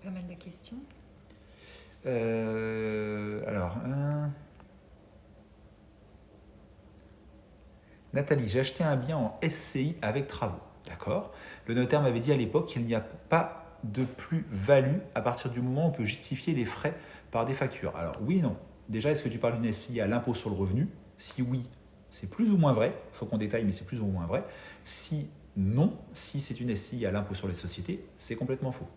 Pas mal de questions. Alors, Nathalie, j'ai acheté un bien en SCI avec travaux. D'accord. Le notaire m'avait dit à l'époque qu'il n'y a pas de plus-value à partir du moment où on peut justifier les frais par des factures. Alors, oui et non. Déjà, est-ce que tu parles d'une SCI à l'impôt sur le revenu? Si oui, c'est plus ou moins vrai. Il faut qu'on détaille, mais c'est plus ou moins vrai. Si non, si c'est une SCI à l'impôt sur les sociétés, c'est complètement faux.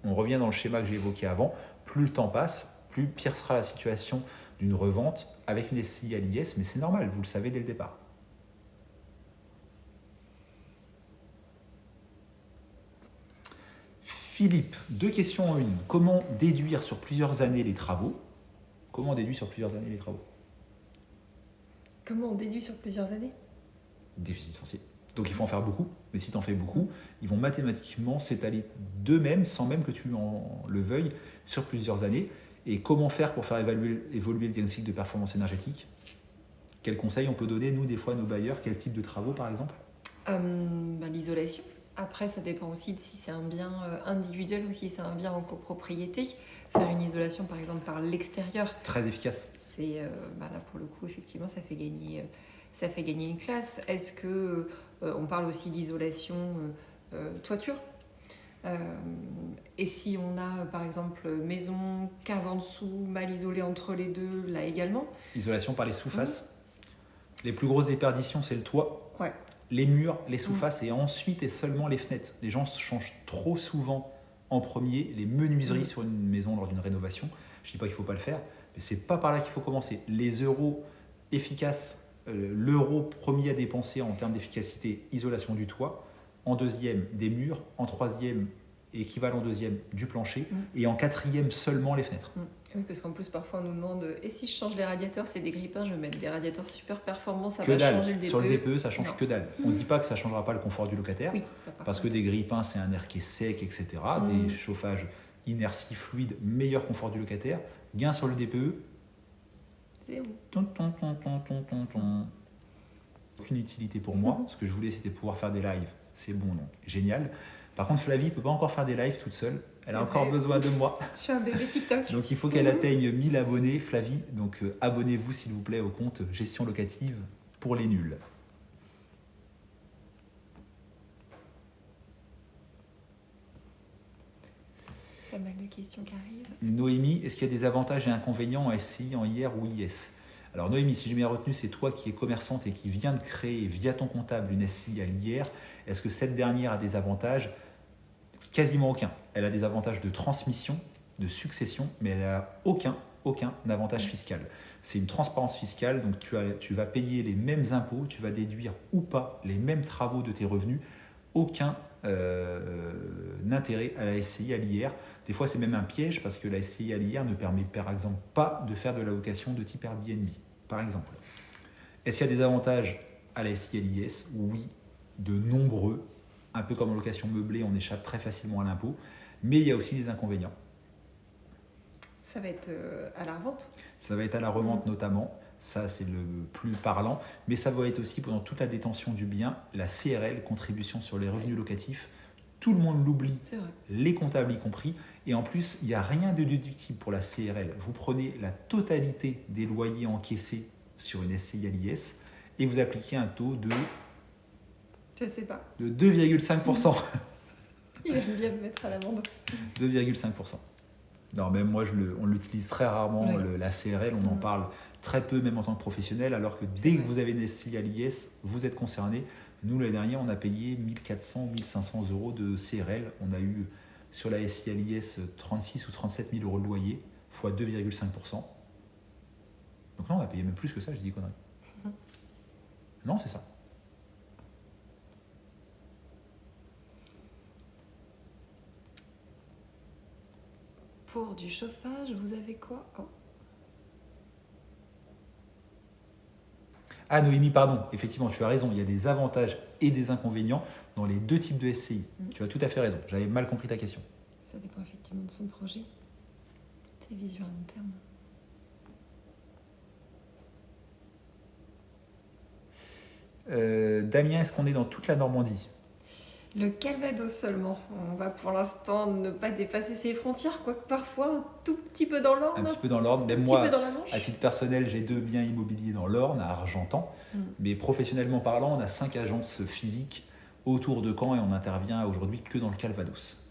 On revient dans le schéma que j'ai évoqué avant. Plus le temps passe, plus pire sera la situation d'une revente avec une SCI à l'IS, mais c'est normal, vous le savez dès le départ. Philippe, 2 questions en une. Comment déduire sur plusieurs années les travaux? Comment on déduit sur plusieurs années les travaux? Comment on déduit sur plusieurs années? Déficit foncier. Donc il faut en faire beaucoup, mais si tu en fais beaucoup, ils vont mathématiquement s'étaler d'eux-mêmes, sans même que tu le veuilles, sur plusieurs années. Et comment faire pour faire évoluer le diagnostic de performance énergétique? Quels conseils on peut donner, nous, des fois, à nos bailleurs? Quel type de travaux, par exemple? L'isolation. Après, ça dépend aussi de si c'est un bien individuel ou si c'est un bien en copropriété. Faire une isolation, par exemple, par l'extérieur. Très efficace. C'est, là, pour le coup, effectivement, ça fait gagner une classe. Est-ce que on parle aussi d'isolation toiture? Et si on a, par exemple, maison, cave en dessous, mal isolée entre les deux, là également? Isolation par les sous-faces. Les plus grosses déperditions, c'est le toit, Ouais. les murs, les sous-faces et ensuite et seulement les fenêtres. Les gens changent trop souvent en premier les menuiseries sur une maison lors d'une rénovation. Je ne dis pas qu'il ne faut pas le faire, mais c'est pas par là qu'il faut commencer. Les euros efficaces, l'euro premier à dépenser en termes d'efficacité, isolation du toit. En deuxième, des murs. En troisième, équivalent deuxième, du plancher. Et en quatrième, seulement les fenêtres. Oui, parce qu'en plus, parfois, on nous demande et si je change les radiateurs, c'est des grippins, je vais mettre des radiateurs super performants, ça que va dalle. changer le DPE. Sur le DPE, ça change Non. que dalle. On ne dit pas que ça ne changera pas le confort du locataire, Oui, ça part parce que des grippins, c'est un air qui est sec, etc. Des chauffages inertie fluide, meilleur confort du locataire. Gain sur le DPE. Zéro. Aucune utilité pour moi. Ce que je voulais, c'était pouvoir faire des lives. C'est bon, non? Génial. Par contre, Flavie ne peut pas encore faire des lives toute seule. Elle a encore besoin de moi. Je suis un bébé TikTok. Donc il faut qu'elle atteigne 1000 abonnés, Flavie. Donc abonnez-vous s'il vous plaît au compte Gestion Locative pour les nuls. Pas mal de questions qui arrivent. Noémie, est-ce qu'il y a des avantages et inconvénients en SCI, en IR ou IS? Alors Noémie, si j'ai bien retenu, c'est toi qui es commerçante et qui viens de créer via ton comptable une SCI à l'IR. Est-ce que cette dernière a des avantages? Quasiment aucun. Elle a des avantages de transmission, de succession, mais elle n'a aucun avantage fiscal. C'est une transparence fiscale, donc tu vas payer les mêmes impôts, tu vas déduire ou pas les mêmes travaux de tes revenus. Aucun intérêt à la SCI à l'IR. Des fois, c'est même un piège parce que la SCI à l'IR ne permet par exemple pas de faire de la location de type Airbnb, par exemple. Est-ce qu'il y a des avantages à la SCI à l'IS? Oui, de nombreux. Un peu comme en location meublée, on échappe très facilement à l'impôt, mais il y a aussi des inconvénients. Ça va être à la revente? Ça va être à la revente notamment, ça c'est le plus parlant, mais ça va être aussi pendant toute la détention du bien, la CRL, contribution sur les revenus locatifs. Tout le monde l'oublie, les comptables y compris, et en plus, il n'y a rien de déductible pour la CRL. Vous prenez la totalité des loyers encaissés sur une SCI à l'IS et vous appliquez un taux de... Je sais pas. De 2,5%. Il aime bien me mettre à l'amende. 2,5%. Non, même moi, on l'utilise très rarement, la CRL, on en parle très peu, même en tant que professionnel, alors que dès que vous avez une SCI à l'IS, vous êtes concerné. Nous, l'année dernière, on a payé 1400 ou 1500 euros de CRL. On a eu sur la SCI à l'IS 36 ou 37 000 euros de loyer, fois 2,5%. Donc non, on a payé même plus que ça, je dis conneries. Non, c'est ça. Pour du chauffage, vous avez quoi? Ah Noémie, pardon, effectivement, tu as raison, il y a des avantages et des inconvénients dans les deux types de SCI. Tu as tout à fait raison, j'avais mal compris ta question. Ça dépend effectivement de son projet, ses visions à long terme. Damien, est-ce qu'on est dans toute la Normandie? Le Calvados seulement. On va pour l'instant ne pas dépasser ses frontières, quoique parfois un tout petit peu dans Un l'Orne, petit peu dans l'Orne. un Même petit peu moi, dans la Manche. à titre personnel, j'ai 2 biens immobiliers dans l'Orne, à Argentan. Mais professionnellement parlant, on a 5 agences physiques autour de Caen et on intervient aujourd'hui que dans le Calvados.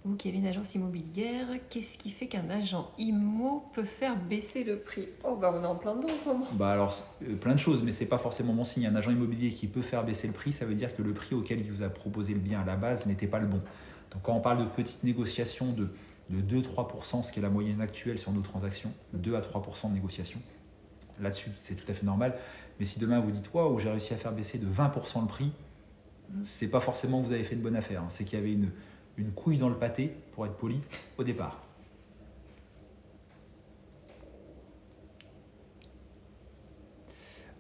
Vous qui avez une agence immobilière, qu'est-ce qui fait qu'un agent IMO peut faire baisser le prix? Oh bah on est en plein dedans en ce moment. Bah alors, plein de choses, mais c'est pas forcément bon signe. Un agent immobilier qui peut faire baisser le prix, ça veut dire que le prix auquel il vous a proposé le bien à la base n'était pas le bon. Donc quand on parle de petites négociations de 2-3%, ce qui est la moyenne actuelle sur nos transactions, 2 à 3% de négociation, là-dessus c'est tout à fait normal. Mais si demain vous dites waouh, j'ai réussi à faire baisser de 20% le prix, c'est pas forcément que vous avez fait une bonne affaire. C'est qu'il y avait une couille dans le pâté, pour être poli, au départ.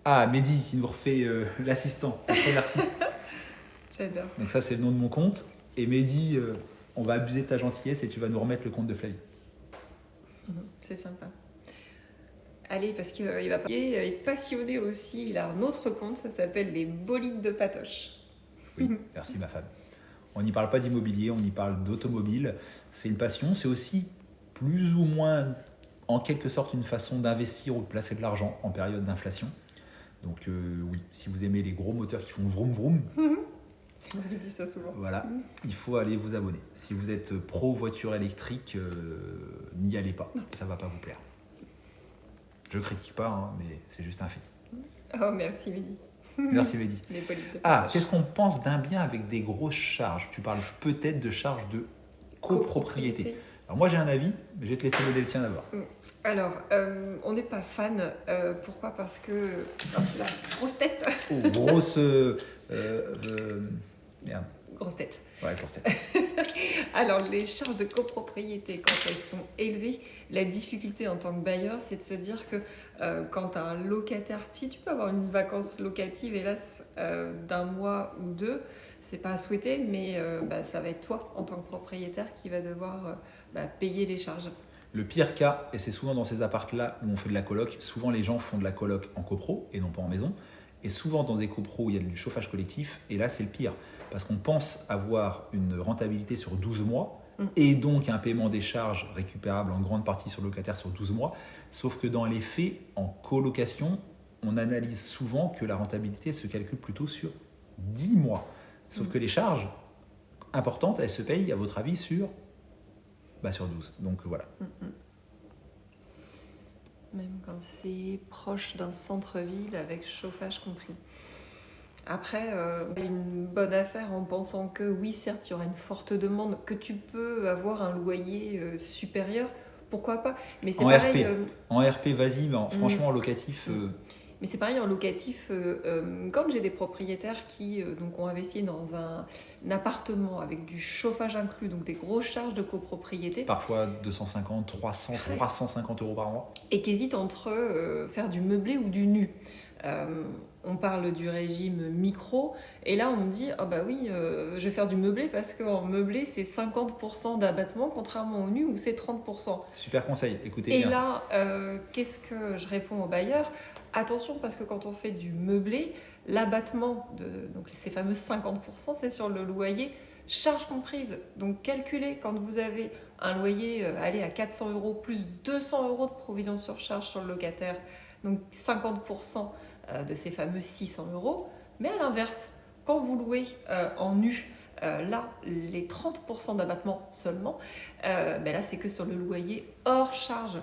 Ah, Mehdi qui nous refait l'assistant. Merci. J'adore. Donc ça, c'est le nom de mon compte. Et Mehdi, on va abuser de ta gentillesse et tu vas nous remettre le compte de Flavie. C'est sympa. Allez, parce qu'il va pas. Il est passionné aussi. Il a un autre compte, ça s'appelle les bolides de Patoche. Oui, merci ma femme. On n'y parle pas d'immobilier, on y parle d'automobile. C'est une passion, c'est aussi plus ou moins, en quelque sorte, une façon d'investir ou de placer de l'argent en période d'inflation. Donc oui, si vous aimez les gros moteurs qui font vroom vroom, C'est moi qui dis ça souvent. voilà, il faut aller vous abonner. Si vous êtes pro voiture électrique, n'y allez pas, ça va pas vous plaire. Je critique pas, hein, mais c'est juste un fait. Oh, merci Mehdi. Merci Mehdi. Les bolides de Ah, Patoche. qu'est-ce qu'on pense d'un bien avec des grosses charges? Tu parles peut-être de charges de copropriété. Alors moi j'ai un avis, mais je vais te laisser donner le tien d'abord. Alors, on n'est pas fan. Pourquoi? Parce que la grosse tête. Oh, grosse... merde. Grosse tête. Ouais, grosse tête. Alors, les charges de copropriété, quand elles sont élevées, la difficulté en tant que bailleur, c'est de se dire que quand tu as un locataire, si tu peux avoir une vacance locative, hélas, d'un mois ou deux, c'est pas à souhaiter, mais ça va être toi, en tant que propriétaire, qui va devoir payer les charges. Le pire cas, et c'est souvent dans ces apparts-là où on fait de la coloc, souvent les gens font de la coloc en copro et non pas en maison, et souvent dans des copros où il y a du chauffage collectif, et là c'est le pire, parce qu'on pense avoir une rentabilité sur 12 mois, et donc un paiement des charges récupérable en grande partie sur le locataire sur 12 mois, sauf que dans les faits, en colocation, on analyse souvent que la rentabilité se calcule plutôt sur 10 mois. Sauf que les charges importantes, elles se payent, à votre avis, sur 12. Donc voilà. Même quand c'est proche d'un centre-ville avec chauffage compris. Après, une bonne affaire en pensant que oui, certes, il y aura une forte demande, que tu peux avoir un loyer supérieur, pourquoi pas. Mais c'est En pareil. RP, en RP, vas-y, mais franchement, en locatif. Mais c'est pareil en locatif, quand j'ai des propriétaires qui donc ont investi dans un appartement avec du chauffage inclus, donc des grosses charges de copropriété, Parfois 250, 300, 350 euros par mois. et qui hésitent entre faire du meublé ou du nu. On parle du régime micro, et là on me dit ah bah oui, je vais faire du meublé parce qu'en meublé c'est 50% d'abattement, contrairement au nu où c'est 30%. Super conseil, écoutez Et bien là, qu'est-ce que je réponds aux bailleurs? Attention, parce que quand on fait du meublé, l'abattement de donc ces fameux 50%, c'est sur le loyer, charges comprises. Donc calculez quand vous avez un loyer à 400 euros plus 200 euros de provision sur charge sur le locataire, donc 50% de ces fameux 600 euros. Mais à l'inverse, quand vous louez en nu, là, les 30% d'abattement seulement, là, c'est que sur le loyer hors charge.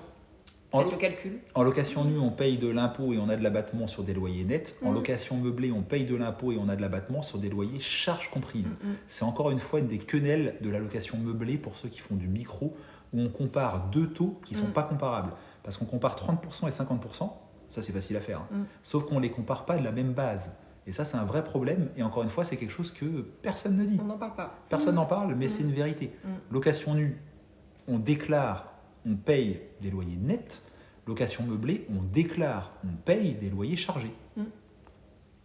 Faites le calcul. En location nue, on paye de l'impôt et on a de l'abattement sur des loyers nets. En location meublée, on paye de l'impôt et on a de l'abattement sur des loyers charges comprises. C'est encore une fois une des quenelles de la location meublée pour ceux qui font du micro, où on compare deux taux qui ne sont pas comparables. Parce qu'on compare 30% et 50%, ça c'est facile à faire. Sauf qu'on ne les compare pas de la même base. Et ça, c'est un vrai problème. Et encore une fois, c'est quelque chose que personne ne dit. On n'en parle pas. Personne n'en parle, mais c'est une vérité. Location nue, on déclare, on paye des loyers nets. Location meublée, on déclare, on paye des loyers chargés.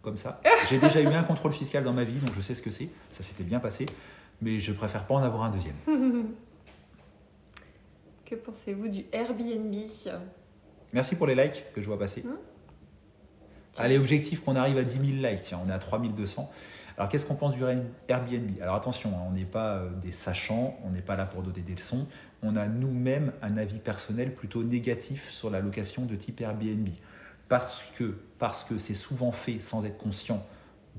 Comme ça. J'ai déjà eu un contrôle fiscal dans ma vie, donc je sais ce que c'est. Ça s'était bien passé. Mais je préfère pas en avoir un deuxième. Que pensez-vous du Airbnb? Merci pour les likes que je vois passer. Allez, objectif qu'on arrive à 10 000 likes. Tiens, on est à 3200. Alors, qu'est-ce qu'on pense du Airbnb? Alors, attention, hein, on n'est pas des sachants, on n'est pas là pour donner des leçons. On a nous-mêmes un avis personnel plutôt négatif sur la location de type Airbnb. Parce que c'est souvent fait sans être conscient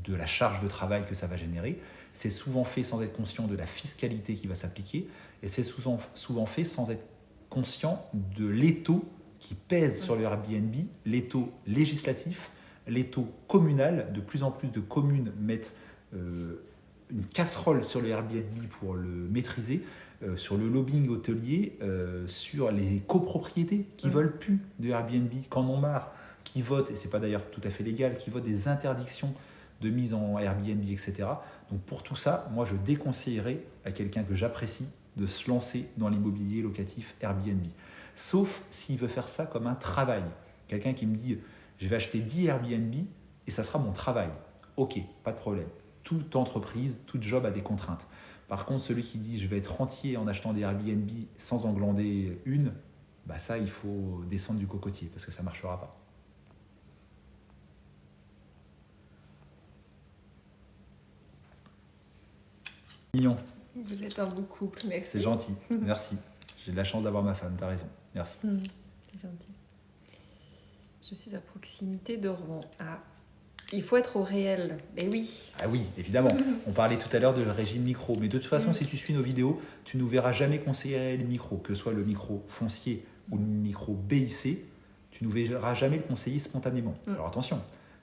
de la charge de travail que ça va générer. C'est souvent fait sans être conscient de la fiscalité qui va s'appliquer. Et c'est souvent fait sans être conscient de l'étau qui pèse sur le Airbnb, l'étau législatif, l'étau communal. De plus en plus de communes mettent une casserole sur le Airbnb pour le maîtriser, sur le lobbying hôtelier, sur les copropriétés qui veulent plus de Airbnb, qui en ont marre, qui votent, et c'est pas d'ailleurs tout à fait légal, qui votent des interdictions de mise en Airbnb, etc. Donc pour tout ça, moi je déconseillerais à quelqu'un que j'apprécie de se lancer dans l'immobilier locatif Airbnb. Sauf s'il veut faire ça comme un travail. Quelqu'un qui me dit je vais acheter 10 Airbnb et ça sera mon travail. Ok, pas de problème. Toute entreprise, tout job a des contraintes. Par contre, celui qui dit je vais être rentier en achetant des Airbnb sans en glander une, bah ça il faut descendre du cocotier parce que ça ne marchera pas. Mignon. Vous êtes un beau couple, merci. C'est gentil, merci. J'ai de la chance d'avoir ma femme, t'as raison, merci. C'est gentil. Je suis à proximité de Rouen. Ah, il faut être au réel. Mais oui. Ah oui, évidemment. On parlait tout à l'heure de régime micro, mais de toute façon, si tu suis nos vidéos, tu ne nous verras jamais conseiller le micro, que ce soit le micro foncier ou le micro BIC, tu ne nous verras jamais le conseiller spontanément. Alors attention,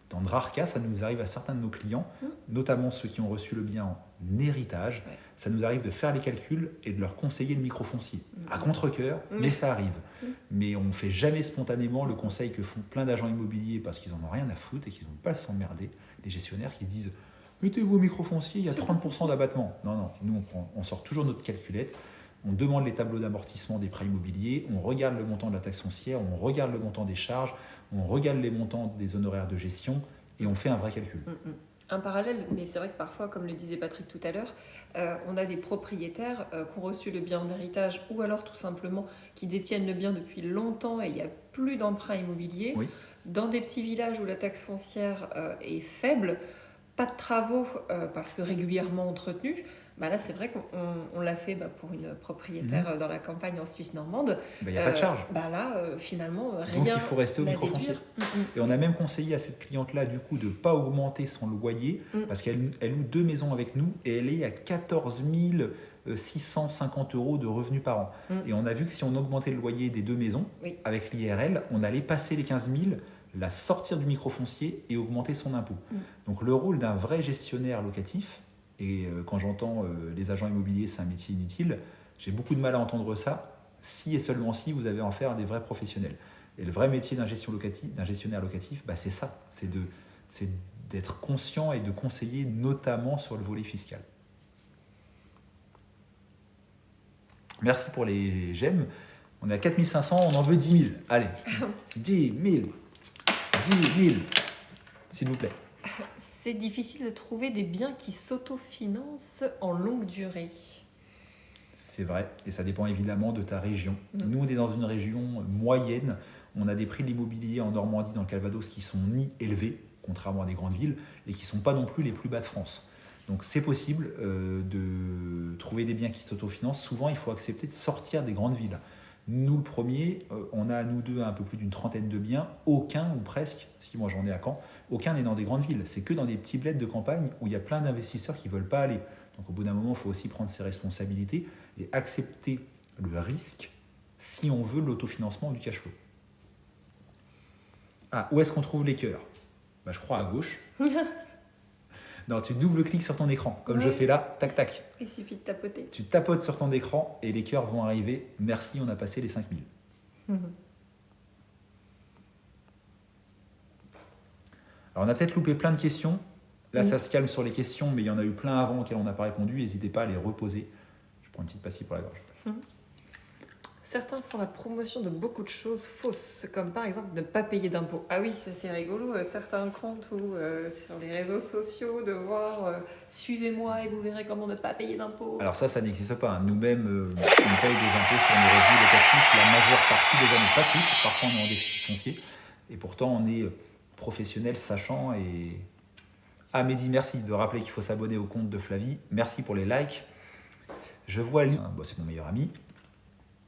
dans de rares cas, ça nous arrive à certains de nos clients, notamment ceux qui ont reçu le bien en héritage, ça nous arrive de faire les calculs et de leur conseiller le micro foncier. À contre-cœur, mais ça arrive. Mais on ne fait jamais spontanément le conseil que font plein d'agents immobiliers parce qu'ils n'en ont rien à foutre et qu'ils n'ont pas à s'emmerder. Les gestionnaires qui disent « mettez vos micro fonciers, il y a 30% d'abattement ». Non, non, nous on sort toujours notre calculette, on demande les tableaux d'amortissement des prêts immobiliers, on regarde le montant de la taxe foncière, on regarde le montant des charges, on regarde les montants des honoraires de gestion et on fait un vrai calcul. Un parallèle, mais c'est vrai que parfois, comme le disait Patrick tout à l'heure, on a des propriétaires qui ont reçu le bien en héritage ou alors tout simplement qui détiennent le bien depuis longtemps et il n'y a plus d'emprunt immobilier. Dans des petits villages où la taxe foncière est faible, pas de travaux parce que régulièrement entretenus. Bah là, c'est vrai qu'on l'a fait pour une propriétaire dans la campagne en Suisse normande. Il n'y a pas de charge. Finalement, rien. Donc il faut rester au micro-foncier. Et on a même conseillé à cette cliente-là du coup de ne pas augmenter son loyer parce qu'elle loue 2 maisons avec nous et elle est à 14 650 € de revenus par an. Et on a vu que si on augmentait le loyer des 2 maisons, avec l'IRL, on allait passer les 15 000, la sortir du micro-foncier et augmenter son impôt. Donc le rôle d'un vrai gestionnaire locatif, et quand j'entends les agents immobiliers, c'est un métier inutile, j'ai beaucoup de mal à entendre ça, si et seulement si vous avez affaire à des vrais professionnels. Et le vrai métier d'un gestionnaire locatif, c'est ça, c'est d'être conscient et de conseiller notamment sur le volet fiscal. Merci pour les j'aime. On est à 4500, on en veut 10 000. Allez, 10 000, 10 000, s'il vous plaît. C'est difficile de trouver des biens qui s'autofinancent en longue durée. C'est vrai, et ça dépend évidemment de ta région. Nous, on est dans une région moyenne. On a des prix de l'immobilier en Normandie, dans le Calvados, qui sont ni élevés, contrairement à des grandes villes, et qui ne sont pas non plus les plus bas de France. Donc c'est possible de trouver des biens qui s'autofinancent. Souvent, il faut accepter de sortir des grandes villes. Nous, le premier, on a, nous deux, un peu plus d'une trentaine de biens. Aucun, ou presque, si moi j'en ai à Caen, aucun n'est dans des grandes villes. C'est que dans des petits bleds de campagne où il y a plein d'investisseurs qui ne veulent pas aller. Donc au bout d'un moment, il faut aussi prendre ses responsabilités et accepter le risque si on veut l'autofinancement du cash flow. Ah, où est-ce qu'on trouve les cœurs ? Je crois à gauche. Non, tu double-cliques sur ton écran, comme je fais là, tac, tac. Il suffit de tapoter. Tu tapotes sur ton écran et les cœurs vont arriver. Merci, on a passé les 5000. Alors, on a peut-être loupé plein de questions. Là, ça se calme sur les questions, mais il y en a eu plein avant auxquelles on n'a pas répondu. N'hésitez pas à les reposer. Je prends une petite pastille pour la gorge. Certains font la promotion de beaucoup de choses fausses, comme par exemple ne pas payer d'impôts. Ah oui, ça c'est rigolo. Certains comptes ou sur les réseaux sociaux de voir suivez-moi et vous verrez comment ne pas payer d'impôts. Alors ça n'existe pas. Nous-mêmes, on paye des impôts sur nos revenus locatifs la majeure partie des années, pas toutes. Parfois, on est en déficit foncier. Et pourtant, professionnel, sachant. Et Mehdi, merci de rappeler qu'il faut s'abonner au compte de Flavie. Merci pour les likes. Je vois c'est mon meilleur ami,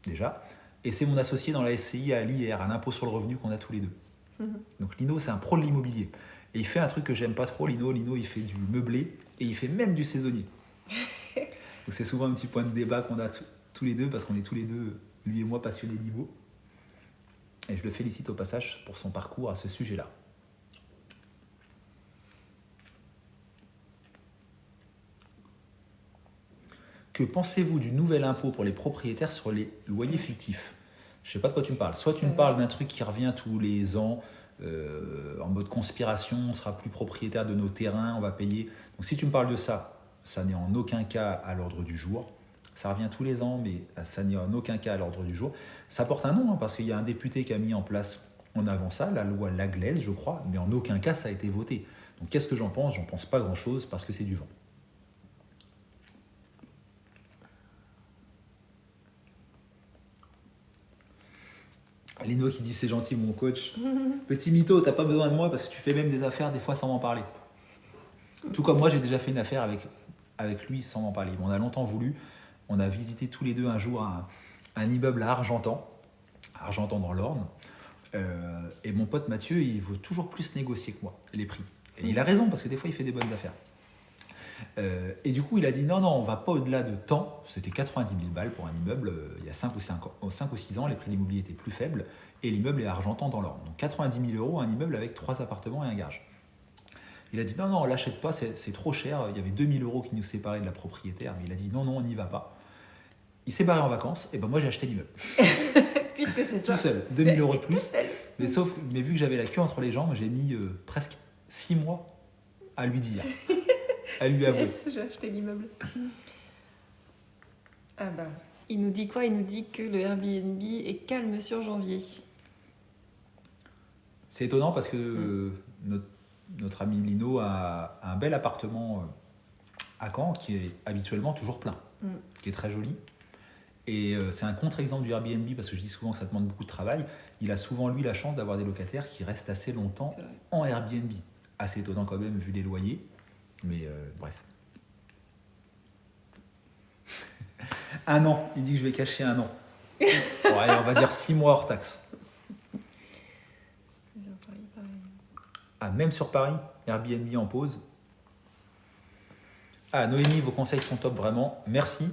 déjà. Et c'est mon associé dans la SCI à l'IR, à l'impôt sur le revenu qu'on a tous les deux. Donc Lino, c'est un pro de l'immobilier. Et il fait un truc que j'aime pas trop, Lino. Lino, il fait du meublé et il fait même du saisonnier. Donc c'est souvent un petit point de débat qu'on a tous les deux, parce qu'on est tous les deux, lui et moi, passionnés d'IMO. Et je le félicite au passage pour son parcours à ce sujet-là. Que pensez-vous du nouvel impôt pour les propriétaires sur les loyers fictifs? Je ne sais pas de quoi tu me parles. Soit tu me parles d'un truc qui revient tous les ans, en mode conspiration, on sera plus propriétaire de nos terrains, on va payer. Donc si tu me parles de ça, ça n'est en aucun cas à l'ordre du jour. Ça revient tous les ans, mais ça n'est en aucun cas à l'ordre du jour. Ça porte un nom, parce qu'il y a un député qui a mis en place en avant ça, la loi Laglaise, je crois, mais en aucun cas ça a été voté. Donc qu'est-ce que j'en pense? J'en pense pas grand-chose, parce que c'est du vent. Lino qui dit c'est gentil mon coach. Petit mytho, t'as pas besoin de moi parce que tu fais même des affaires des fois sans m'en parler. Tout comme moi j'ai déjà fait une affaire avec lui sans m'en parler. On a longtemps voulu, on a visité tous les deux un jour un immeuble à Argentan dans l'Orne. Et mon pote Mathieu, il veut toujours plus négocier que moi, les prix. Et il a raison parce que des fois il fait des bonnes affaires. Et du coup, il a dit non, on va pas au-delà de temps. C'était 90 000 balles pour un immeuble. Il y a 5 ou 6 ans, les prix de l'immobilier étaient plus faibles et l'immeuble est à Argentan dans l'Orne. Donc 90 000 euros, un immeuble avec 3 appartements et un garage. Il a dit non, on l'achète pas, c'est trop cher. Il y avait 2 000 euros qui nous séparaient de la propriétaire, mais il a dit non, on n'y va pas. Il s'est barré en vacances, et ben moi j'ai acheté l'immeuble. Puisque c'est ça. Tout seul, 2 000 euros de plus. Tout seul. Mais vu que j'avais la queue entre les jambes, j'ai mis presque 6 mois à lui dire. À lui avouer. Yes, j'ai acheté l'immeuble. Ah bah, il nous dit quoi? Il nous dit que le Airbnb est calme sur janvier. C'est étonnant parce que notre ami Lino a un bel appartement à Caen qui est habituellement toujours plein, qui est très joli. Et c'est un contre-exemple du Airbnb parce que je dis souvent que ça demande beaucoup de travail. Il a souvent, lui, la chance d'avoir des locataires qui restent assez longtemps en Airbnb. Assez étonnant quand même vu les loyers. Mais bref. Un an, il dit que je vais cacher un an. Ouais, on va dire 6 mois hors taxe. Ah, même sur Paris, Airbnb en pause. Ah, Noémie, vos conseils sont top, vraiment. Merci.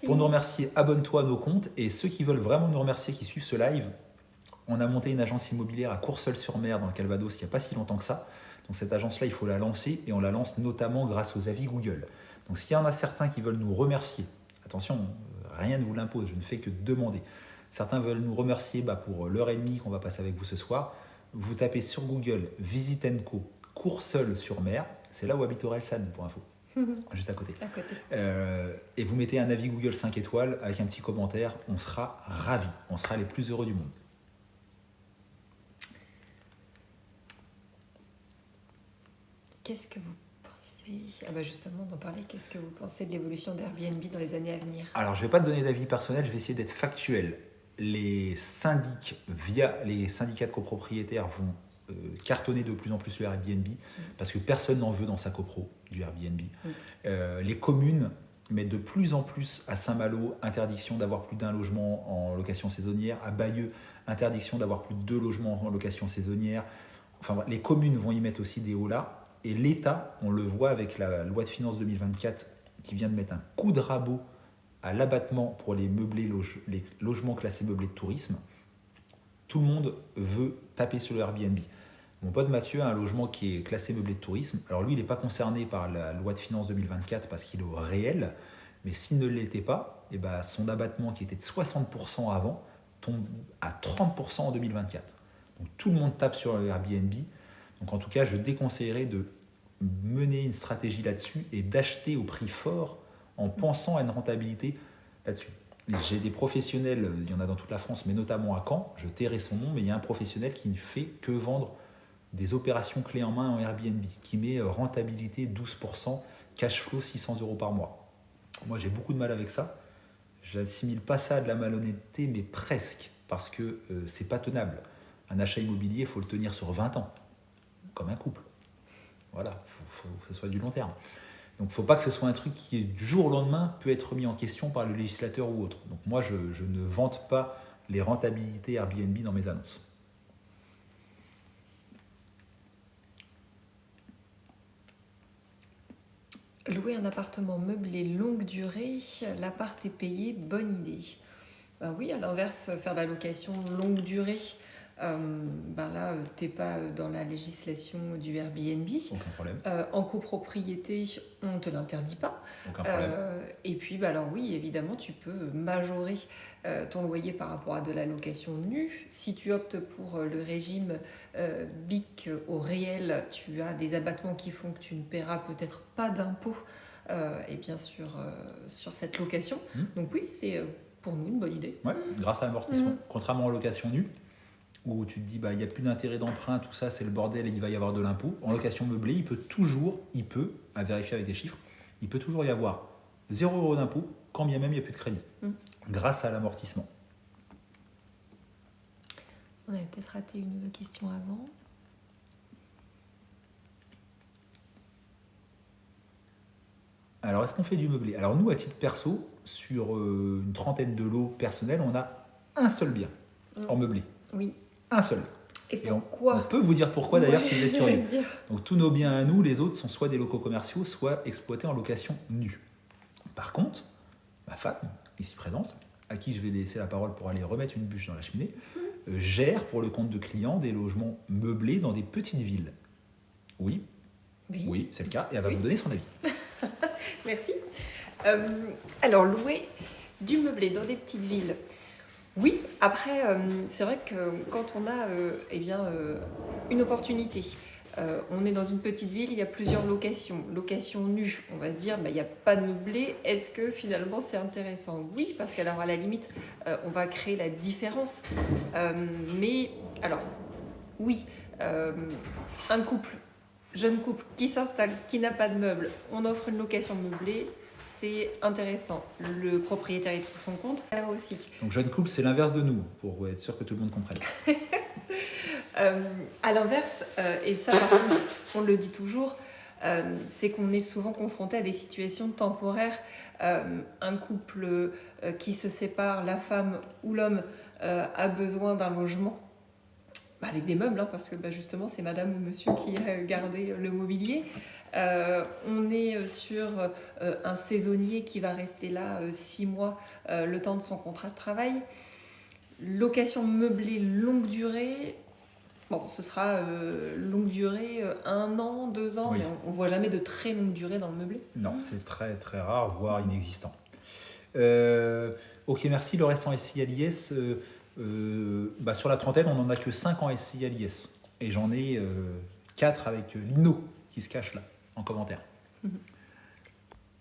Pour nous remercier, abonne-toi à nos comptes. Et ceux qui veulent vraiment nous remercier, qui suivent ce live, on a monté une agence immobilière à Courseulles-sur-Mer, dans le Calvados, il n'y a pas si longtemps que ça. Donc cette agence-là, il faut la lancer et on la lance notamment grâce aux avis Google. Donc s'il y en a certains qui veulent nous remercier, attention, rien ne vous l'impose, je ne fais que demander. Certains veulent nous remercier pour l'heure et demie qu'on va passer avec vous ce soir. Vous tapez sur Google Visit & Co Courseulles-sur-Mer, c'est là où habite Orelsan pour info, juste à côté. Et vous mettez un avis Google 5 étoiles avec un petit commentaire, on sera ravis, on sera les plus heureux du monde. Qu'est-ce que vous pensez? Ah bah justement, d'en parler, qu'est-ce que vous pensez de l'évolution d'Airbnb dans les années à venir? Alors, je ne vais pas te donner d'avis personnel, je vais essayer d'être factuel. Les syndics, via les syndicats de copropriétaires, vont cartonner de plus en plus le Airbnb parce que personne n'en veut dans sa copro du Airbnb. Les communes mettent de plus en plus à Saint-Malo interdiction d'avoir plus d'un logement en location saisonnière, à Bayeux interdiction d'avoir plus de 2 logements en location saisonnière. Enfin, les communes vont y mettre aussi des hauts là. Et l'État, on le voit avec la loi de finances 2024 qui vient de mettre un coup de rabot à l'abattement pour les les logements classés meublés de tourisme. Tout le monde veut taper sur le Airbnb. Mon pote Mathieu a un logement qui est classé meublé de tourisme. Alors lui, il n'est pas concerné par la loi de finances 2024 parce qu'il est au réel. Mais s'il ne l'était pas, son abattement qui était de 60% avant tombe à 30% en 2024. Donc tout le monde tape sur le Airbnb. Donc en tout cas, je déconseillerais de mener une stratégie là-dessus et d'acheter au prix fort en pensant à une rentabilité là-dessus. J'ai des professionnels, il y en a dans toute la France, mais notamment à Caen, je tairai son nom, mais il y a un professionnel qui ne fait que vendre des opérations clés en main en Airbnb, qui met rentabilité 12%, cash flow 600 € par mois. Moi, j'ai beaucoup de mal avec ça. J'assimile pas ça à de la malhonnêteté, mais presque, parce que c'est pas tenable. Un achat immobilier, il faut le tenir sur 20 ans. comme un couple. Voilà, faut que ce soit du long terme. Donc il ne faut pas que ce soit un truc qui, du jour au lendemain, peut être mis en question par le législateur ou autre. Donc moi, je ne vante pas les rentabilités Airbnb dans mes annonces. Louer un appartement meublé longue durée, l'appart est payé, bonne idée. Ben oui, à l'inverse, faire de la location longue durée, là, tu n'es pas dans la législation du Airbnb. Aucun problème. En copropriété, on ne te l'interdit pas. Aucun problème. Et puis, alors oui, évidemment, tu peux majorer ton loyer par rapport à de la location nue. Si tu optes pour le régime BIC au réel, tu as des abattements qui font que tu ne paieras peut-être pas d'impôt et bien sûr sur cette location. Donc oui, c'est pour nous une bonne idée. Ouais, grâce à l'amortissement. Contrairement aux locations nues, où tu te dis il n'y a plus d'intérêt d'emprunt, tout ça c'est le bordel et il va y avoir de l'impôt. En location meublée, il peut, à vérifier avec des chiffres, il peut toujours y avoir 0 € d'impôt, quand bien même il n'y a plus de crédit, grâce à l'amortissement. On avait peut-être raté une ou deux questions avant. Alors, est-ce qu'on fait du meublé? Alors nous, à titre perso, sur une trentaine de lots personnels, on a un seul bien en meublé. Oui. Un seul. Et pourquoi? On peut vous dire pourquoi d'ailleurs si vous êtes curieux. Donc tous nos biens à nous, les autres, sont soit des locaux commerciaux, soit exploités en location nue. Par contre, ma femme, ici présente, à qui je vais laisser la parole pour aller remettre une bûche dans la cheminée, gère pour le compte de clients des logements meublés dans des petites villes. Oui, c'est le cas, et elle va vous donner son avis. Merci. Alors, louer du meublé dans des petites villes. Oui, après, c'est vrai que quand on a une opportunité, on est dans une petite ville, il y a plusieurs locations nues, on va se dire, il n'y a pas de meublé, est-ce que finalement c'est intéressant? Oui, parce qu'alors à la limite, on va créer la différence. Mais alors, oui, un jeune couple qui s'installe, qui n'a pas de meubles, on offre une location meublée, c'est intéressant. Le propriétaire y trouve son compte, là aussi. Donc jeune couple, c'est l'inverse de nous, pour être sûr que tout le monde comprenne. À l'inverse, et ça par contre, on le dit toujours, c'est qu'on est souvent confronté à des situations temporaires. Un couple qui se sépare, la femme ou l'homme a besoin d'un logement. Avec des meubles, parce que justement c'est madame ou monsieur qui a gardé le mobilier. On est sur un saisonnier qui va rester là 6 mois, le temps de son contrat de travail. Location meublée longue durée, ce sera longue durée, 1 an, 2 ans, mais on ne voit jamais de très longue durée dans le meublé. Non, c'est très très rare, voire inexistant. Ok, merci. Le reste en SCI à l'IS, sur la trentaine, on n'en a que 5 en SCI à l'IS. Et j'en ai 4 avec Lino qui se cache là, en commentaire.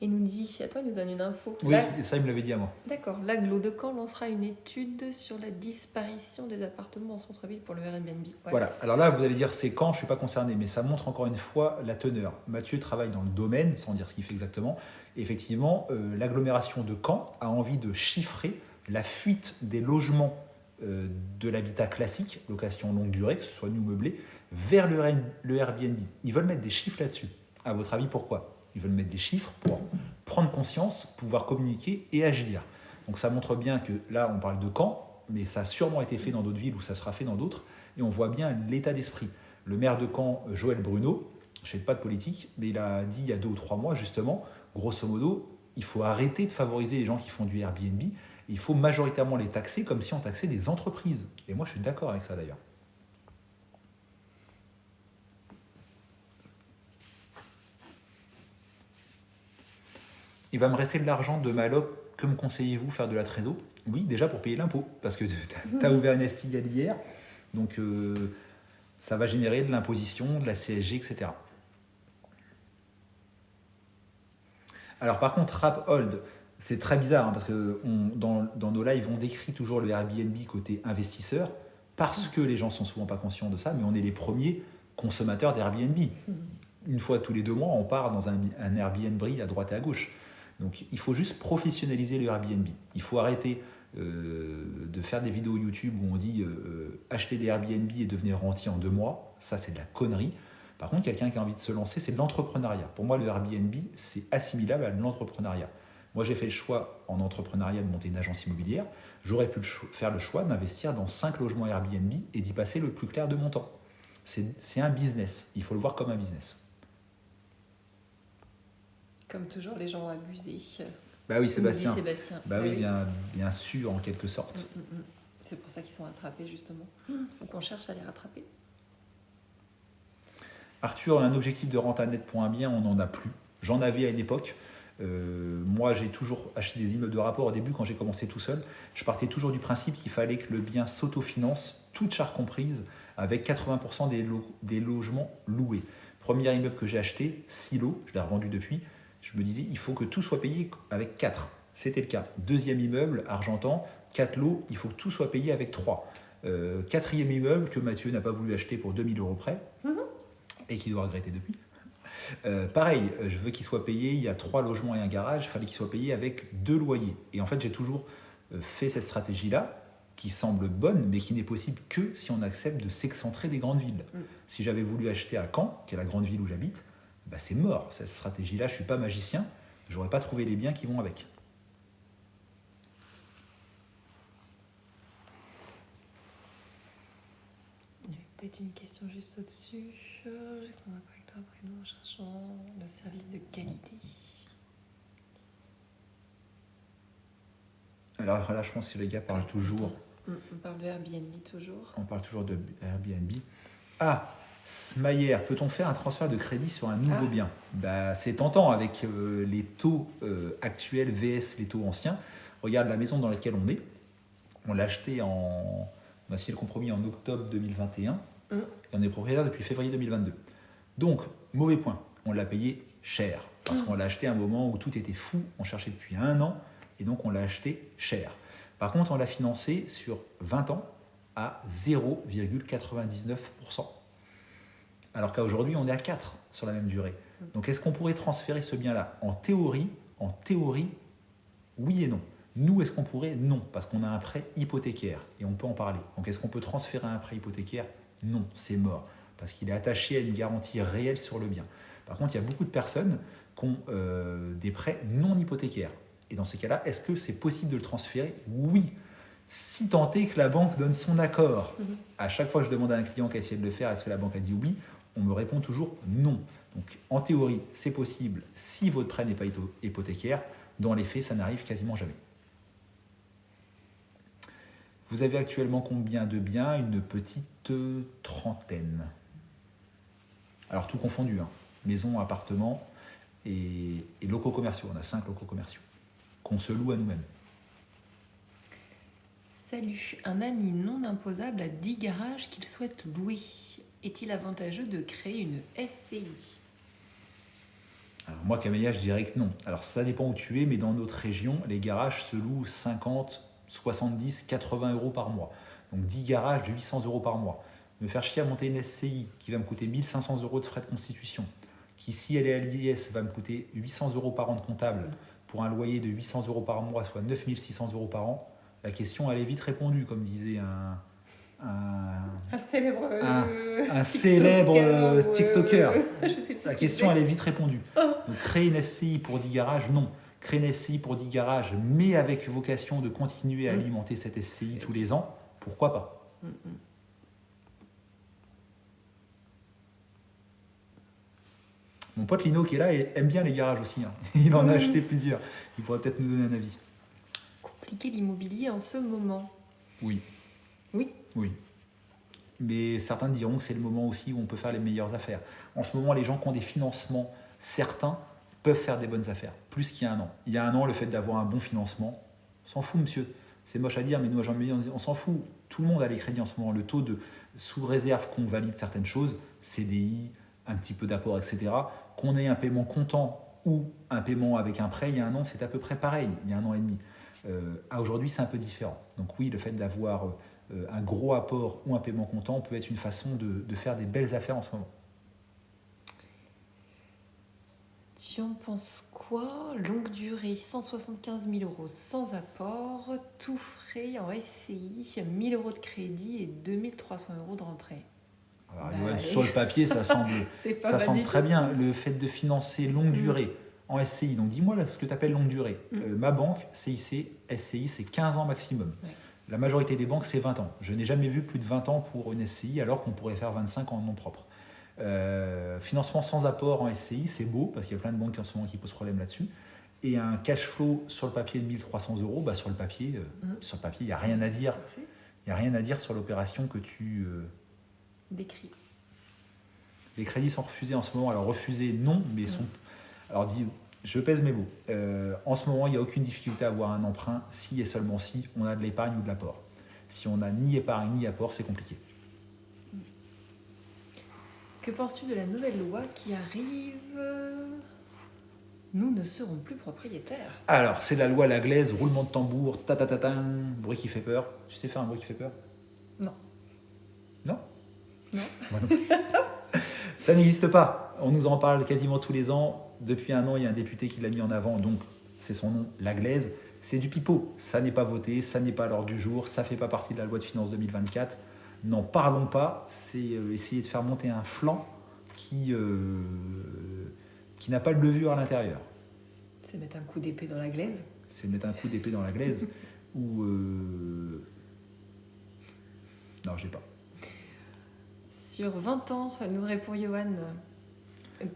Et nous dit, attends, il nous donne une info. Oui, ça il me l'avait dit à moi. D'accord, l'Aglo de Caen lancera une étude sur la disparition des appartements en centre-ville pour le Airbnb. Ouais. Voilà, alors là vous allez dire c'est quand, je ne suis pas concerné, mais ça montre encore une fois la teneur. Mathieu travaille dans le domaine, sans dire ce qu'il fait exactement. Et effectivement, l'agglomération de Caen a envie de chiffrer la fuite des logements de l'habitat classique, location longue durée, que ce soit nu ou meublé, vers le Airbnb. Ils veulent mettre des chiffres là-dessus. À votre avis, pourquoi? Ils veulent mettre des chiffres pour prendre conscience, pouvoir communiquer et agir. Donc ça montre bien que là, on parle de Caen, mais ça a sûrement été fait dans d'autres villes ou ça sera fait dans d'autres. Et on voit bien l'état d'esprit. Le maire de Caen, Joël Bruno, je ne fais pas de politique, mais il a dit il y a 2 ou 3 mois, justement, grosso modo, il faut arrêter de favoriser les gens qui font du Airbnb. Il faut majoritairement les taxer comme si on taxait des entreprises. Et moi, je suis d'accord avec ça d'ailleurs. Il va me rester de l'argent de ma loc. Que me conseillez-vous, faire de la trésor? Oui, déjà pour payer l'impôt, parce que tu as ouvert une SCI hier, donc ça va générer de l'imposition, de la CSG, etc. Alors par contre, Rap Hold, c'est très bizarre, parce que dans nos lives, on décrit toujours le Airbnb côté investisseur, parce que les gens sont souvent pas conscients de ça, mais on est les premiers consommateurs d'Airbnb. Une fois tous les 2 mois, on part dans un Airbnb à droite et à gauche. Donc il faut juste professionnaliser le Airbnb. Il faut arrêter de faire des vidéos YouTube où on dit acheter des Airbnb et devenir rentier en 2 mois. Ça, c'est de la connerie. Par contre, quelqu'un qui a envie de se lancer, c'est de l'entrepreneuriat. Pour moi, le Airbnb, c'est assimilable à l'entrepreneuriat. Moi, j'ai fait le choix en entrepreneuriat de monter une agence immobilière. J'aurais pu faire le choix d'investir dans 5 logements Airbnb et d'y passer le plus clair de mon temps. C'est un business. Il faut le voir comme un business. Comme toujours, les gens ont abusé. Bah oui, Sébastien. Sébastien. Bah oui, bien sûr, en quelque sorte. C'est pour ça qu'ils sont attrapés, justement. Ou qu'on cherche à les rattraper. Arthur, un objectif de renta net pour un bien, on n'en a plus. J'en avais à une époque. Moi, j'ai toujours acheté des immeubles de rapport. Au début, quand j'ai commencé tout seul, je partais toujours du principe qu'il fallait que le bien s'autofinance, toute charge comprise, avec 80% des logements loués. Premier immeuble que j'ai acheté, 6 lots, je l'ai revendu depuis. Je me disais, il faut que tout soit payé avec 4. C'était le cas. Deuxième immeuble, Argentan, 4 lots, il faut que tout soit payé avec 3. Quatrième immeuble que Mathieu n'a pas voulu acheter pour 2 000 € près, et qui doit regretter depuis. Pareil, je veux qu'il soit payé, il y a 3 logements et un garage, il fallait qu'il soit payé avec 2 loyers. Et en fait, j'ai toujours fait cette stratégie-là, qui semble bonne, mais qui n'est possible que si on accepte de s'excentrer des grandes villes. Si j'avais voulu acheter à Caen, qui est la grande ville où j'habite, bah c'est mort, cette stratégie-là, je ne suis pas magicien, je n'aurais pas trouvé les biens qui vont avec. Il y a peut-être une question juste au-dessus. J'ai un correcteur après nous en cherchant le service de qualité. Alors là, je pense que les gars parlent toujours. On parle de Airbnb toujours. On parle toujours de Airbnb. Ah, Smayer, peut-on faire un transfert de crédit sur un nouveau bien? Bah, c'est tentant avec les taux actuels vs les taux anciens. Regarde la maison dans laquelle on est. On l'a acheté on a signé le compromis en octobre 2021 et on est propriétaire depuis février 2022. Donc, mauvais point, on l'a payé cher parce qu'on l'a acheté à un moment où tout était fou, on cherchait depuis 1 an et donc on l'a acheté cher. Par contre, on l'a financé sur 20 ans à 0,99%. Alors qu'aujourd'hui, on est à 4 sur la même durée. Donc, est-ce qu'on pourrait transférer ce bien-là? En théorie, oui et non. Nous, est-ce qu'on pourrait? Non, parce qu'on a un prêt hypothécaire et on peut en parler. Donc, est-ce qu'on peut transférer un prêt hypothécaire? Non, c'est mort, parce qu'il est attaché à une garantie réelle sur le bien. Par contre, il y a beaucoup de personnes qui ont des prêts non hypothécaires. Et dans ces cas-là, est-ce que c'est possible de le transférer? Oui, si tant est que la banque donne son accord. À chaque fois que je demande à un client qui a essayé de le faire, est-ce que la banque a dit oui? On me répond toujours non. Donc, en théorie, c'est possible si votre prêt n'est pas hypothécaire. Dans les faits, ça n'arrive quasiment jamais. Vous avez actuellement combien de biens? Une petite trentaine. Alors, tout confondu, hein. Maison, appartement et locaux commerciaux. On a 5 locaux commerciaux qu'on se loue à nous-mêmes. Salut, un ami non imposable a 10 garages qu'il souhaite louer. Est-il avantageux de créer une SCI? Alors moi, Camélia, je dirais que non. Alors ça dépend où tu es, mais dans notre région, les garages se louent 50, 70, 80 € par mois. Donc 10 garages de 800 € par mois. Me faire chier à monter une SCI qui va me coûter 1 500 € de frais de constitution, qui si elle est à l'IS va me coûter 800 € par an de comptable pour un loyer de 800 € par mois, soit 9 600 € par an. La question, elle est vite répondue, comme disait un célèbre TikToker. La question, elle est vite répondue. Donc, créer une SCI pour 10 garages, non. Créer une SCI pour 10 garages, mais avec vocation de continuer à alimenter cette SCI tous les ans, pourquoi pas? Mon pote Lino qui est là aime bien les garages aussi. Hein. Il en a acheté plusieurs. Il pourrait peut-être nous donner un avis. Compliqué l'immobilier en ce moment. Oui. Mais certains diront que c'est le moment aussi où on peut faire les meilleures affaires. En ce moment, les gens qui ont des financements certains peuvent faire des bonnes affaires, plus qu'il y a 1 an. Il y a 1 an, le fait d'avoir un bon financement, on s'en fout, monsieur. C'est moche à dire, mais nous, à Jean Méliès, on s'en fout. Tout le monde a les crédits en ce moment. Le taux de sous réserve qu'on valide certaines choses, CDI, un petit peu d'apport, etc., qu'on ait un paiement comptant ou un paiement avec un prêt, il y a 1 an, c'est à peu près pareil, il y a 1 an et demi. Aujourd'hui, c'est un peu différent. Donc oui, le fait d'avoir un gros apport ou un paiement comptant peut être une façon de faire des belles affaires en ce moment. Tu en penses quoi? Longue durée, 175 000 € sans apport, tout frais en SCI, 1 000 € de crédit et 2 300 € de rentrée. Alors, Bah, Johan, allez. sur le papier, ça semble, C'est pas ça mal semble du très tout. bien. Le fait de financer longue durée en SCI, donc dis-moi là, ce que tu appelles longue durée. Ma banque, CIC, SCI, c'est 15 ans maximum. Ouais. La majorité des banques, c'est 20 ans. Je n'ai jamais vu plus de 20 ans pour une SCI, alors qu'on pourrait faire 25 en nom propre. Financement sans apport en SCI, c'est beau, parce qu'il y a plein de banques en ce moment qui posent problème là-dessus. Et un cash flow sur le papier de 1300 euros, bah sur le papier, il n'y a rien à dire. Parfait. Il n'y a rien à dire sur l'opération que tu... Décrit. Les crédits sont refusés en ce moment. Alors refusés, non, mais sont... Alors dis, je pèse mes mots. En ce moment, il n'y a aucune difficulté à avoir un emprunt si et seulement si on a de l'épargne ou de l'apport. Si on n'a ni épargne ni apport, c'est compliqué. Que penses-tu de la nouvelle loi qui arrive? Nous ne serons plus propriétaires. Alors, c'est la loi Laglaise, roulement de tambour, ta-ta-ta-ta, bruit qui fait peur. Tu sais faire un bruit qui fait peur? Non. Non? Non. Moi non plus. Ça n'existe pas. On nous en parle quasiment tous les ans. Depuis un an, il y a un député qui l'a mis en avant, donc c'est son nom, Laglaise. C'est du pipeau. Ça n'est pas voté, ça n'est pas à l'ordre du jour, ça ne fait pas partie de la loi de finances 2024. N'en parlons pas. C'est essayer de faire monter un flanc qui n'a pas de levure à l'intérieur. C'est mettre un coup d'épée dans la glaise. C'est mettre un coup d'épée dans la glaise ou... Non, je l'ai pas. Sur 20 ans, nous répond Johan.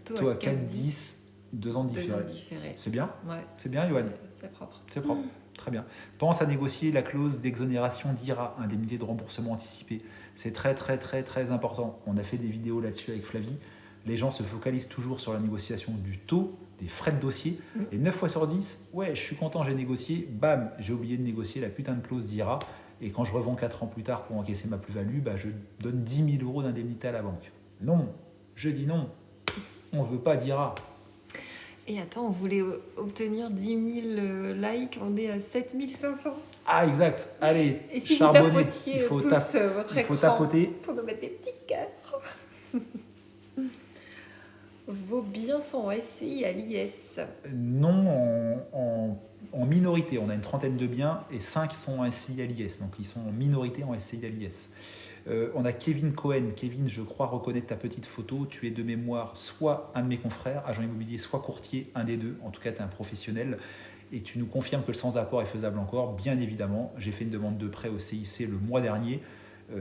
Toi à 4, 10, 2 ans de 2 ans différé. différés. C'est bien? Ouais. C'est bien, Johan? C'est propre. C'est propre. Très bien. Pense à négocier la clause d'exonération d'IRA, indemnité de remboursement anticipé. C'est très, très, très, très important. On a fait des vidéos là-dessus avec Flavie. Les gens se focalisent toujours sur la négociation du taux, des frais de dossier. Et 9 fois sur 10, ouais, je suis content, j'ai négocié. Bam, j'ai oublié de négocier la putain de clause d'IRA. Et quand je revends 4 ans plus tard pour encaisser ma plus-value, bah, je donne 10 000 euros d'indemnité à la banque. Non, je dis non. On ne veut pas d'IRA. Et attends, on voulait obtenir 10 000 likes, on est à 7 500. Ah, exact. Allez, Et si charbonner. vous tapotiez tous votre il faut écran tapoter. pour nous mettre des petits cœurs. Vos biens sont en SCI à l'IS. Non, en minorité. On a une trentaine de biens et 5 sont en SCI à l'IS. Donc ils sont en minorité en SCI à l'IS. On a Kevin Cohen. Kevin, je crois reconnaître ta petite photo. Tu es de mémoire soit un de mes confrères, agent immobilier, soit courtier, un des deux. En tout cas, tu es un professionnel. Et tu nous confirmes que le sans-apport est faisable encore. Bien évidemment, j'ai fait une demande de prêt au CIC le mois dernier.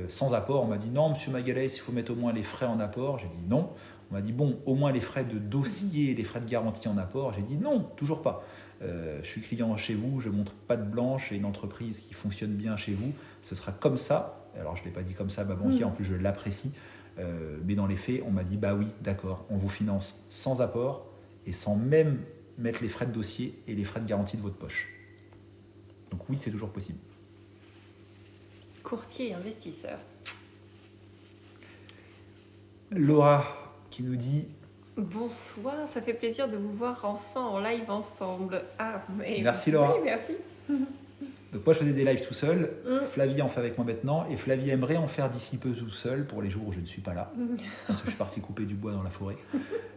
Sans apport, on m'a dit non, monsieur Magalès, il faut mettre au moins les frais en apport. J'ai dit non. On m'a dit bon, au moins les frais de dossier et les frais de garantie en apport. J'ai dit non, toujours pas. Je suis client chez vous, je montre pas de blanche, j'ai une entreprise qui fonctionne bien chez vous. Ce sera comme ça. Alors je ne l'ai pas dit comme ça à ma banquière, en plus je l'apprécie. Mais dans les faits, on m'a dit bah oui, d'accord, on vous finance sans apport et sans même mettre les frais de dossier et les frais de garantie de votre poche. Donc oui, c'est toujours possible. Courtier et investisseur. Laura qui nous dit Bonsoir, ça fait plaisir de vous voir enfin en live ensemble. Ah, mais Merci, Laura. Oui, merci. donc moi je faisais des lives tout seul, Flavie en fait avec moi maintenant et Flavie aimerait en faire d'ici peu tout seul pour les jours où je ne suis pas là parce que je suis parti couper du bois dans la forêt.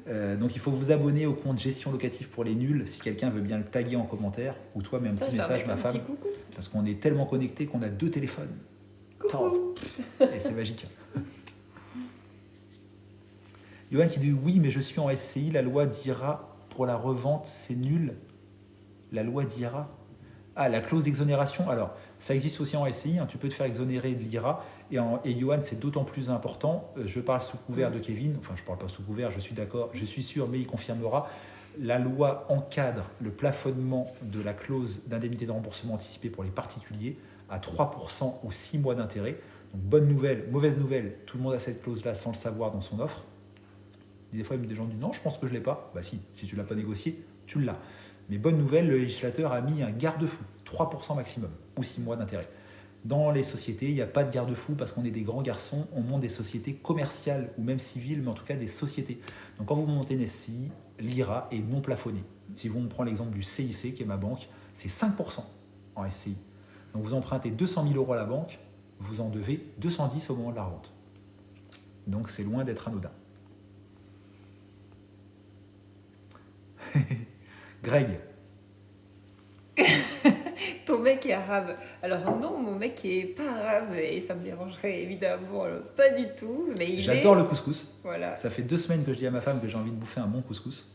Donc il faut vous abonner au compte gestion locative pour les nuls si quelqu'un veut bien le taguer en commentaire ou toi mets un petit message ma femme Coucou. parce qu'on est tellement connectés qu'on a 2 téléphones. Coucou. Et c'est magique. Johan qui dit oui, mais je suis en SCI, la loi d'IRA pour la revente, c'est nul. La loi d'IRA. Ah, la clause d'exonération. Alors, ça existe aussi en SCI, hein, tu peux te faire exonérer de l'IRA. Et Johan, c'est d'autant plus important. Je parle sous couvert de Kevin. Enfin, je ne parle pas sous couvert, je suis d'accord, je suis sûr, mais il confirmera. La loi encadre le plafonnement de la clause d'indemnité de remboursement anticipé pour les particuliers à 3% ou 6 mois d'intérêt. Donc, bonne nouvelle, mauvaise nouvelle, tout le monde a cette clause-là sans le savoir dans son offre. Des fois, des gens disent non, je pense que je ne l'ai pas. Bah si tu ne l'as pas négocié, tu l'as. Mais bonne nouvelle, le législateur a mis un garde-fou, 3% maximum, ou 6 mois d'intérêt. Dans les sociétés, il n'y a pas de garde-fou parce qu'on est des grands garçons, on monte des sociétés commerciales ou même civiles, mais en tout cas des sociétés. Donc quand vous montez une SCI, l'IRA est non plafonné. Si on prend l'exemple du CIC, qui est ma banque, c'est 5% en SCI. Donc vous empruntez 200 000 euros à la banque, vous en devez 210 au moment de la revente. Donc c'est loin d'être anodin. Greg. ton mec est arabe. Alors non, mon mec est pas arabe et ça me dérangerait évidemment pas du tout. Mais J'adore le couscous. Voilà. Ça fait 2 semaines que je dis à ma femme que j'ai envie de bouffer un bon couscous.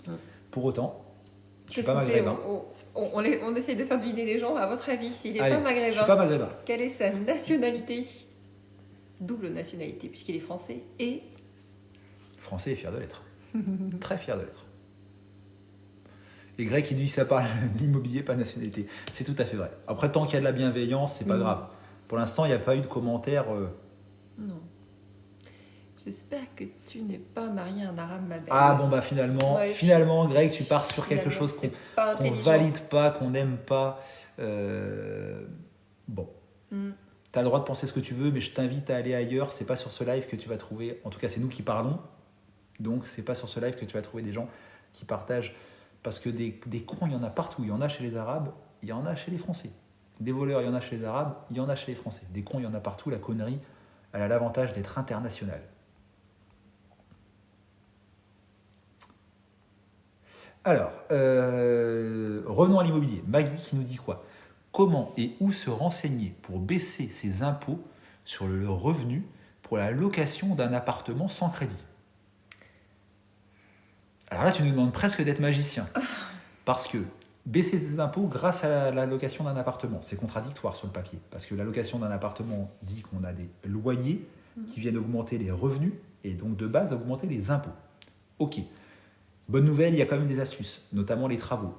Pour autant, je suis Qu'est-ce pas qu'on fait? maghrébin. On essaye de faire deviner les gens. À votre avis, s'il n'est Allez, pas maghrébin, je suis pas maghrébin. quelle est sa nationalité? Double nationalité, puisqu'il est français et... Français est fier de l'être. Très fier de l'être. Et Greg qui dit ça parle d'immobilier, pas de nationalité. C'est tout à fait vrai. Après, tant qu'il y a de la bienveillance, c'est pas grave. Pour l'instant, il n'y a pas eu de commentaire. Non. J'espère que tu n'es pas marié à un arabe, ma belle. Ah bon, bah finalement, Ouais, finalement Greg, tu pars sur quelque Finalement, chose c'est qu'on pas qu'on intelligent. valide pas, qu'on n'aime pas. Bon. Mm. Tu as le droit de penser ce que tu veux, mais je t'invite à aller ailleurs. C'est pas sur ce live que tu vas trouver. En tout cas, c'est nous qui parlons. Donc, c'est pas sur ce live que tu vas trouver des gens qui partagent. Parce que des cons, il y en a partout. Il y en a chez les Arabes, il y en a chez les Français. Des voleurs, il y en a chez les Arabes, il y en a chez les Français. Des cons, il y en a partout. La connerie, elle a l'avantage d'être internationale. Alors, revenons à l'immobilier. Magui qui nous dit quoi? Comment et où se renseigner pour baisser ses impôts sur le revenu pour la location d'un appartement sans crédit? Alors là, tu nous demandes presque d'être magicien. Parce que baisser ses impôts grâce à la location d'un appartement, c'est contradictoire sur le papier. Parce que la location d'un appartement dit qu'on a des loyers qui viennent augmenter les revenus et donc de base augmenter les impôts. Ok. Bonne nouvelle, il y a quand même des astuces, notamment les travaux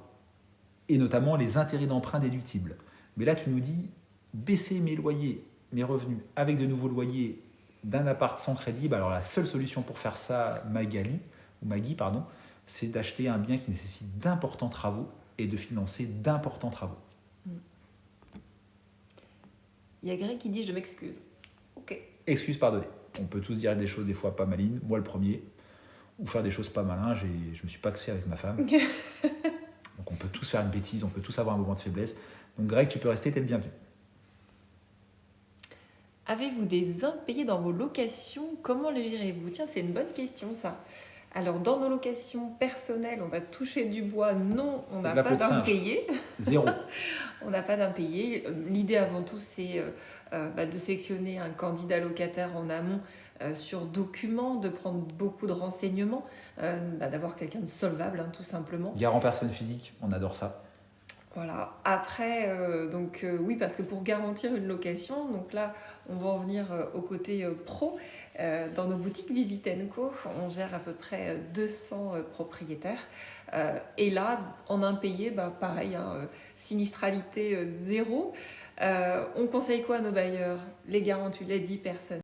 et notamment les intérêts d'emprunt déductibles. Mais là, tu nous dis baisser mes loyers, mes revenus avec de nouveaux loyers d'un appart sans crédit. Bah alors la seule solution pour faire ça, Maggie, c'est d'acheter un bien qui nécessite d'importants travaux et de financer d'importants travaux. Il y a Greg qui dit je m'excuse. Ok. Excuse, pardonnez. On peut tous dire des choses des fois pas malines, moi le premier, ou faire des choses pas malins. Je me suis paxé avec ma femme. Donc on peut tous faire une bêtise, on peut tous avoir un moment de faiblesse. Donc Greg, tu peux rester, t'es le bienvenu. Avez-vous des impayés dans vos locations? Comment les gérez-vous? Tiens, c'est une bonne question ça. Alors dans nos locations personnelles, on va toucher du bois. Non, on n'a pas d'impayés. Zéro. On n'a pas d'impayés. L'idée avant tout, c'est de sélectionner un candidat locataire en amont sur documents, de prendre beaucoup de renseignements, d'avoir quelqu'un de solvable, tout simplement. Garant personne physique, on adore ça. Voilà. Après, oui, parce que pour garantir une location, donc là, on va en venir au côté pro. Dans nos boutiques Visit & Co, on gère à peu près 200 propriétaires. Et là, en impayé, pareil, sinistralité zéro. On conseille quoi à nos bailleurs? Les garanties, les 10 personnes